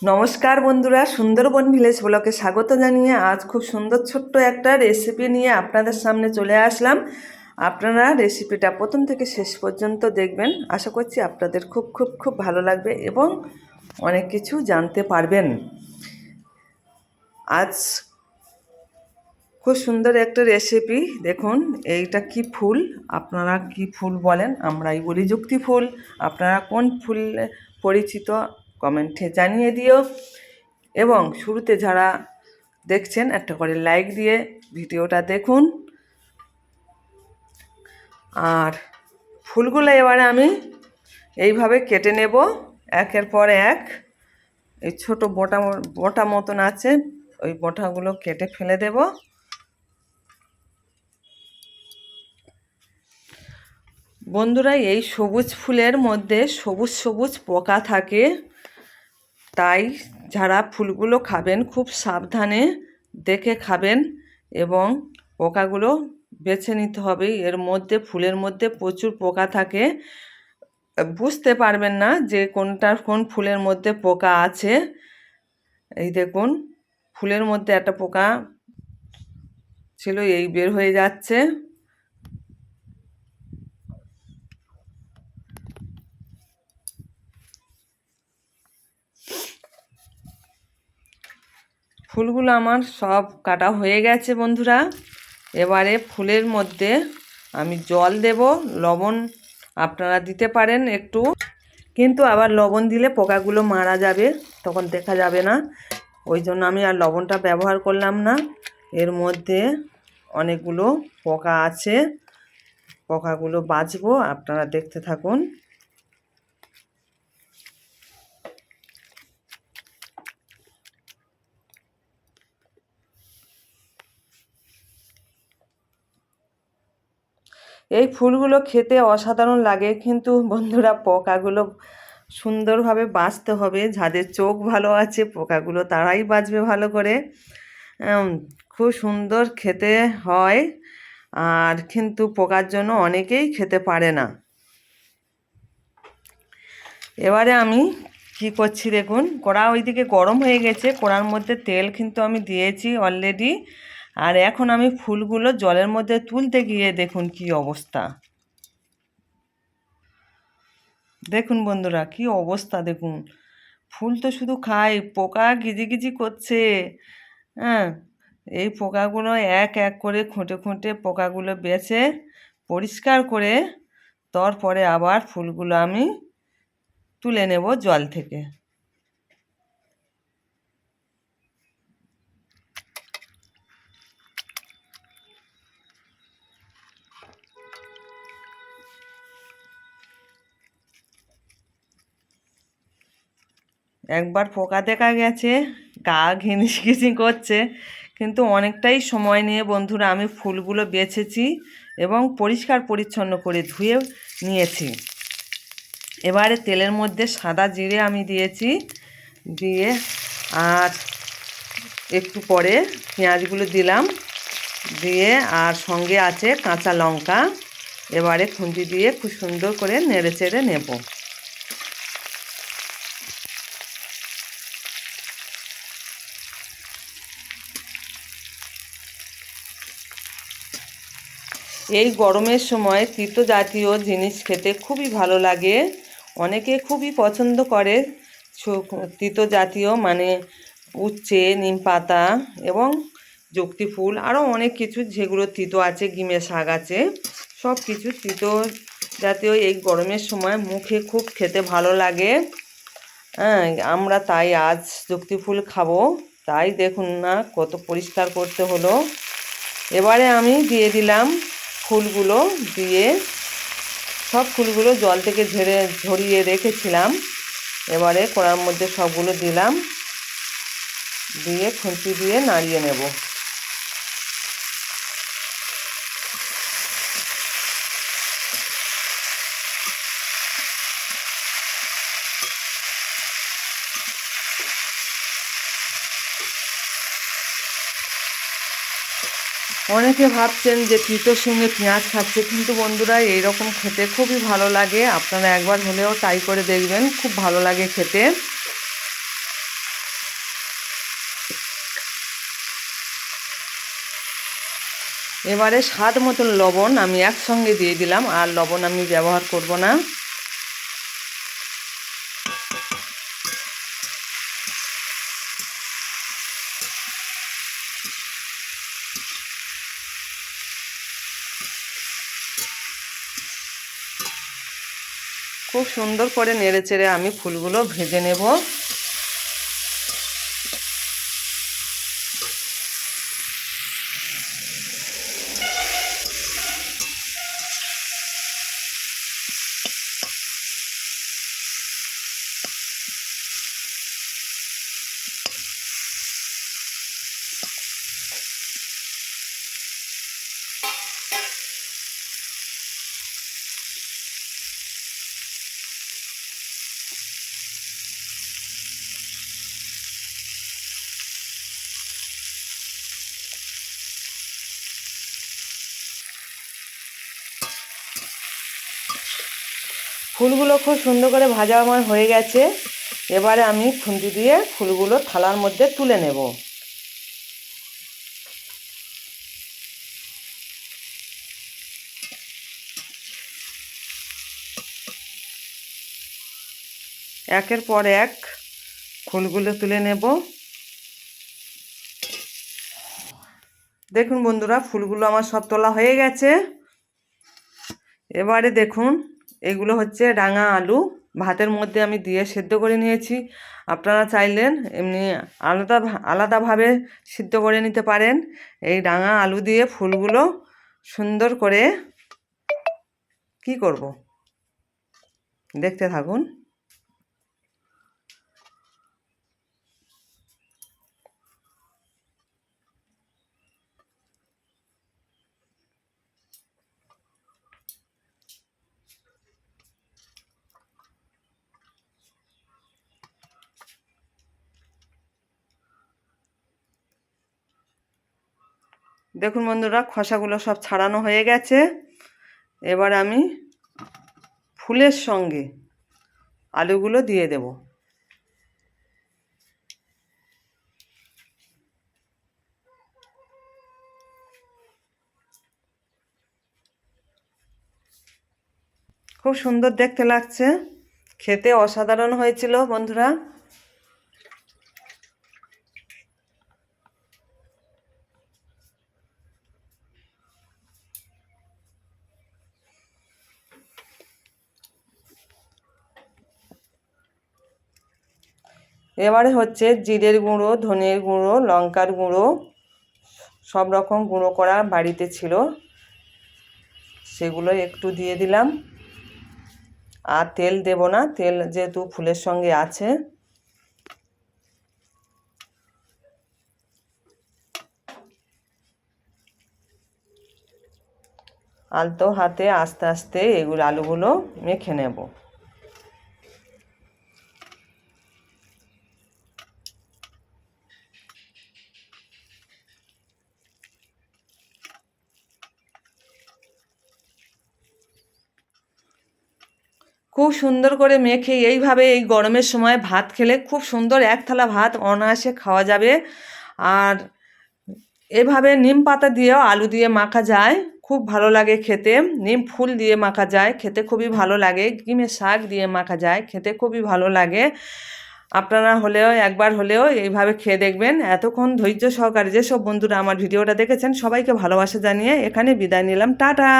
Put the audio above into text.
নমস্কার বন্ধুরা, সুন্দরবন ভিলেজ ব্লকে স্বাগত জানিয়ে আজ খুব সুন্দর ছোট্ট একটা রেসিপি নিয়ে আপনাদের সামনে চলে আসলাম। আপনারা রেসিপিটা প্রথম থেকে শেষ পর্যন্ত দেখবেন। আশা করছি আপনাদের খুব খুব খুব ভালো লাগবে এবং অনেক কিছু জানতে পারবেন। আজ খুব সুন্দর একটা রেসিপি। দেখুন, এইটা কি ফুল, আপনারা কি ফুল বলেন? আমরাই বলি যুক্তি ফুল। আপনারা কোন ফুল পরিচিত কমেন্টে জানিয়ে দিও। এবং শুরুতে যারা দেখছেন একটা করে লাইক দিয়ে ভিডিওটা দেখুন। আর ফুলগুলো এবারে আমি এইভাবে কেটে নেব একের পর এক। এই ছোট বোটা বোটা মতন আছে, ওই বোটাগুলো কেটে ফেলে দেব। বন্ধুরা, এই সবুজ ফুলের মধ্যে সবুজ সবুজ পোকা থাকে, তাই যারা ফুলগুলো খাবেন খুব সাবধানে দেখে খাবেন এবং পোকাগুলো বেছে নিতে হবে। এর মধ্যে ফুলের মধ্যে প্রচুর পোকা থাকে, বুঝতে পারবেন না যে কোনটার কোন ফুলের মধ্যে পোকা আছে। এই দেখুন, ফুলের মধ্যে একটা পোকা ছিল, এই বের হয়ে যাচ্ছে। ফুলগুলো আমার সব কাটা হয়ে গেছে বন্ধুরা। এবারে ফুলের মধ্যে আমি জল দেব, লবণ আপনারা দিতে পারেন একটু, কিন্তু আবার লবণ দিলে পোকাগুলো মারা যাবে, তখন দেখা যাবে না। ওই জন্য আমি আর লবণটা ব্যবহার করলাম না। এর মধ্যে অনেকগুলো পোকা আছে, পোকাগুলো বাছবো, আপনারা দেখতে থাকুন। এই ফুলগুলো খেতে অসাধারণ লাগে, কিন্তু বন্ধুরা পোকাগুলো সুন্দরভাবে বাছতে হবে। যাদের চোখ ভালো আছে পোকাগুলো তারাই বাছবে ভালো করে। খুব সুন্দর খেতে হয়, আর কিন্তু পোকার জন্য অনেকেই খেতে পারে না। এবারে আমি কি করছি দেখুন, কড়া ওইদিকে গরম হয়ে গেছে, কড়ার মধ্যে তেল কিন্তু আমি দিয়েছি অলরেডি। আর এখন আমি ফুলগুলো জলের মধ্যে তুলতে গিয়ে দেখুন কি অবস্থা। দেখুন বন্ধুরা, কি অবস্থা দেখুন, ফুল তো শুধু খাই, পোকা গিজিগিজি করছে। হ্যাঁ, এই পোকাগুলো এক এক করে খুঁটে খুঁটে পোকাগুলো বেছে পরিষ্কার করে তারপরে আবার ফুলগুলো আমি তুলে নেব জল থেকে। একবার পোকা দেখা গেছে, গা ঘিনিস ঘিসি করছে, কিন্তু অনেকটাই সময় নিয়ে বন্ধুরা আমি ফুলগুলো বেছেছি এবং পরিষ্কার পরিচ্ছন্ন করে ধুয়ে নিয়েছি। এবারে তেলের মধ্যে সাদা জিরে আমি দিয়েছি, দিয়ে আর একটু পরে পেঁয়াজগুলো দিলাম, দিয়ে আর সঙ্গে আছে কাঁচা লঙ্কা। এবারে খুন্তি দিয়ে খুব সুন্দর করে নেড়ে চেড়ে নেব। এই গরমের সময় তিতো জাতীয় জিনিস খেতে খুবই ভালো লাগে, অনেকে খুবই পছন্দ করে তিতো জাতীয়, মানে উচ্ছে, নিম পাতা এবং যুক্তি ফুল, আরও অনেক কিছু যেগুলো তিতো আছে, গিমে শাক আছে, সব কিছু তিতো জাতীয় এই গরমের সময় মুখে খুব খেতে ভালো লাগে। হ্যাঁ, আমরা তাই আজ যুক্তি ফুল খাবো, তাই দেখুন না কত পরিষ্কার করতে হলো। এবারে আমি দিয়ে দিলাম ফুলগুলো, দিয়ে সব ফুলগুলো জল থেকে ঝরিয়ে রেখেছিলাম। এবারে কড়ার মধ্যে সবগুলো দিলাম, দিয়ে খুন্তি দিয়ে নাড়িয়ে নেব। অনেকে ভাবছেন যে তিতোর সঙ্গে পেঁয়াজ খাচ্ছে, কিন্তু বন্ধুরা এইরকম খেতে খুবই ভালো লাগে। আপনারা একবার হলেও ট্রাই করে দেখবেন, খুব ভালো লাগে খেতে। এবারে স্বাদ মতন লবণ আমি একসঙ্গে দিয়ে দিলাম, আর লবণ আমি ব্যবহার করব না। খুব সুন্দর করে নেড়েচেড়ে আমি ফুলগুলো ভেজে নেব। ফুলগুলো খুব সুন্দর করে ভাজা আমার হয়ে গেছে। এবারে আমি খুন্তি দিয়ে ফুলগুলো থালার মধ্যে তুলে নেব। একের পর এক ফুলগুলো তুলে নেব। দেখুন বন্ধুরা, ফুলগুলো আমার সব তোলা হয়ে গেছে। এবারে দেখুন, এগুলো হচ্ছে রাঙা আলু, ভাতের মধ্যে আমি দিয়ে সেদ্ধ করে নিয়েছি। আপনারা চাইলেন এমনি আলাদাভাবে সিদ্ধ করে নিতে পারেন। এই রাঙা আলু দিয়ে ফুলগুলো সুন্দর করে কি করব, দেখতে থাকুন। দেখুন বন্ধুরা, খোসাগুলো সব ছাড়ানো হয়ে গেছে। এবার আমি ফুলের সঙ্গে আলুগুলো দিয়ে দেব। খুব সুন্দর দেখতে লাগছে, খেতে অসাধারণ হয়েছিল বন্ধুরা। এবারে হচ্ছে জিরের গুঁড়ো, ধনের গুঁড়ো, লঙ্কার গুঁড়ো, সব রকম গুঁড়ো করা বাড়িতে ছিল, সেগুলো একটু দিয়ে দিলাম। আর তেল দেব না, তেল যেহেতু ফুলের সঙ্গে আছে। আলতো হাতে আস্তে আস্তে এগুলো আলুগুলো মেখে নেব। খুব সুন্দর করে মেখে এইভাবে এই গরমের সময় ভাত খেলে খুব সুন্দর এক থালা ভাত অনায়াসে খাওয়া যাবে। আর এভাবে নিম পাতা দিয়েও আলু দিয়ে মাখা যায়, খুব ভালো লাগে খেতে। নিম ফুল দিয়ে মাখা যায়, খেতে খুবই ভালো লাগে। ডিমের শাক দিয়ে মাখা যায়, খেতে খুবই ভালো লাগে। আপনারা হলেও একবার হলেও এইভাবে খেয়ে দেখবেন। এতক্ষণ ধৈর্য সহকারে যেসব বন্ধুরা আমার ভিডিওটা দেখেছেন, সবাইকে ভালোবাসা জানিয়ে এখানে বিদায় নিলাম। টাটা।